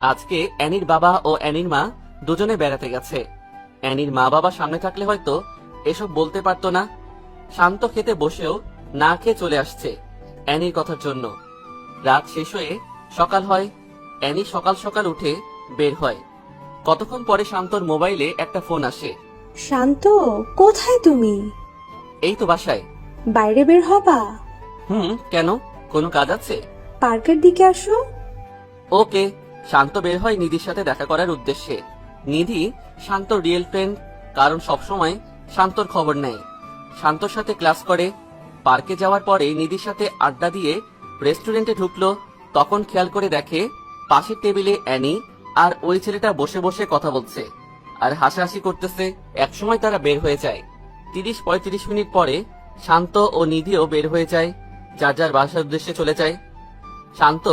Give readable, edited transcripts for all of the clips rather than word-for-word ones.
আজকে অ্যানির বাবা ও অ্যানির মা দুজনে বেড়াতে গেছে। অ্যানির মা বাবা সামনে থাকলে হয়তো এসব বলতে পারতো না। শান্ত খেতে বসেও না খেয়ে চলে আসছে অ্যানির কথার জন্য। রাত শেষ হয়ে সকাল হয়। অ্যানি সকাল সকাল উঠে বের হয়। কতক্ষণ পরে শান্তর মোবাইলে একটা ফোন আসে। শান্ত, কোথায় তুমি? এই তো বাসায়। বাইরে বের হবা? কেন, কোনো কাজ আছে? পার্কের দিকে আসো। ওকে। শান্ত বের হয় নিধির সাথে দেখা করার উদ্দেশ্যে। নিধি শান্তর রিয়েল ফ্রেন্ড, কারণ সবসময় শান্তর খবর নেয়। শান্তর সাথে ক্লাস করে। পার্কে যাওয়ার পরে নিধির সাথে আড্ডা দিয়ে রেস্টুরেন্টে ঢুকলো। তখন খেয়াল করে দেখে পাশের টেবিলে অ্যানি আর ওই ছেলেটা বসে বসে কথা বলছে আর হাসাহাসি করতেছে। একসময় তারা বের হয়ে যায়। 30-35 মিনিট পরে শান্ত ও নিধিও বের হয়ে যায়, যার যার বাসার উদ্দেশ্যে চলে যায়। শান্ত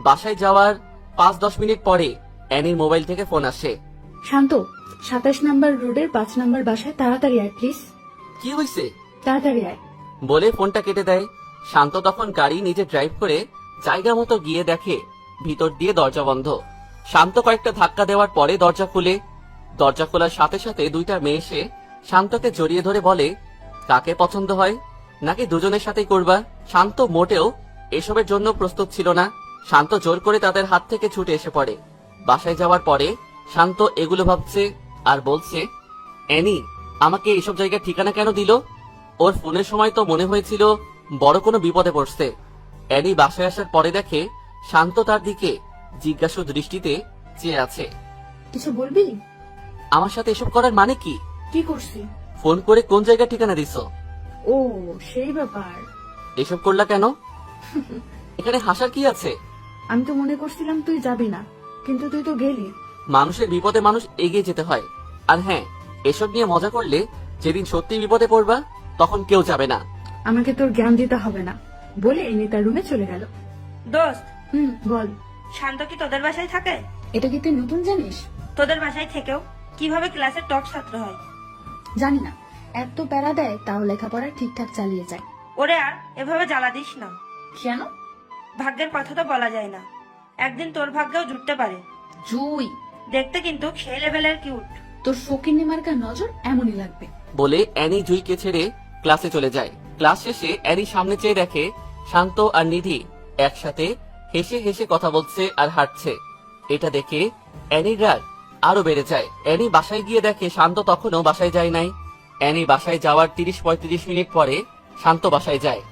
বাসায় যাওয়ার 5-10 মিনিট পরে অ্যানির মোবাইল থেকে ফোন আসে। শান্ত, 27 নম্বর রোডের 5 নম্বর বাসায় তাড়াতাড়ি আয় প্লিজ। কি হয়েছে? তাড়াতাড়ি আয়। বলে ফোনটা কেটে দেয়। শান্ত তখন গাড়ি নিজে ড্রাইভ করে জায়গা মতো গিয়ে দেখে ভিতর দিয়ে দরজা বন্ধ। শান্ত কয়েকটা ধাক্কা দেওয়ার পরে দরজা খুলে। দরজা খোলার সাথে সাথে দুইটা মেয়ে এসে শান্তকে জড়িয়ে ধরে বলে, কাকে পছন্দ হয়, নাকি দুজনের সাথেই করবা? শান্ত মোটেও এসবের জন্য প্রস্তুত ছিল না। শান্ত জোর করে তাদের হাত থেকে ছুটে এসে পড়ে। বাসায় যাওয়ার পরে শান্ত এগুলো ভাবছে আর বলছে, অ্যানি আমাকে এইসব জায়গার ঠিকানা কেন দিল? ওর ফোনের সময় তো মনে হয়েছিল বড় কোনো বিপদে পড়ছে। অ্যানি বাসায় আসার পরে দেখে শান্ত তার দিকে জিজ্ঞাসু দৃষ্টিতে চেয়ে আছে। কিছু বলবি? আমার সাথে এসব করার মানে কি? কি করছি? ফোন করে কোন জায়গার ঠিকানা দিছো? ও, সেই ব্যাপার। এসব করলা কেন? এখানে হাসার কি আছে? আমি তো মনে করছিলাম তুই যাবি না, কিন্তু তুই তো গেলি। মানুষের বিপদে মানুষ এগিয়ে যেতে হয়। আর হ্যাঁ, এসব নিয়ে মজা করলে যেদিন সত্যি বিপদে পড়বা তখন কেউ যাবে না। আমাকে তোর জ্ঞান দিতে হবে না, বলে এনে তার রুমে চলে গেল। দোস্ত, বল। শান্ত কি তোদের বাসায় থাকে? এটা কি তুই নতুন জানিস? তোদের বাসায় থেকেও কিভাবে ক্লাসের টপ ছাত্র হয়? জানি না, এত প্যারা দেয় তাও লেখাপড়া ঠিকঠাক চালিয়ে যায়। ওরে আর এভাবে জ্বালা দিস না। কেন? ভাগ্যের কথা তো বলা যায় না, একদিন তোর ভাগ্যেও জুটতে পারে। জুই, দেখতে কিন্তু সেই লেভেলের কিউট। তোর শৌখিনী মার্কা নজর এমনই লাগবে। বলে অ্যানি জুইকে ছেড়ে ক্লাসে চলে যায়। ক্লাস শেষে অ্যানি সামনে চেয়ে দেখে শান্ত আর নিধি একসাথে হেসে হেসে কথা বলছে আর হাঁটছে। এটা দেখে অ্যানির রাগ আরো বেড়ে যায়। অ্যানি বাসায় গিয়ে দেখে শান্ত তখনও বাসায় যায় নাই। অ্যানি বাসায় যাওয়ার 30-35 মিনিট পরে শান্ত বাসায় যায়।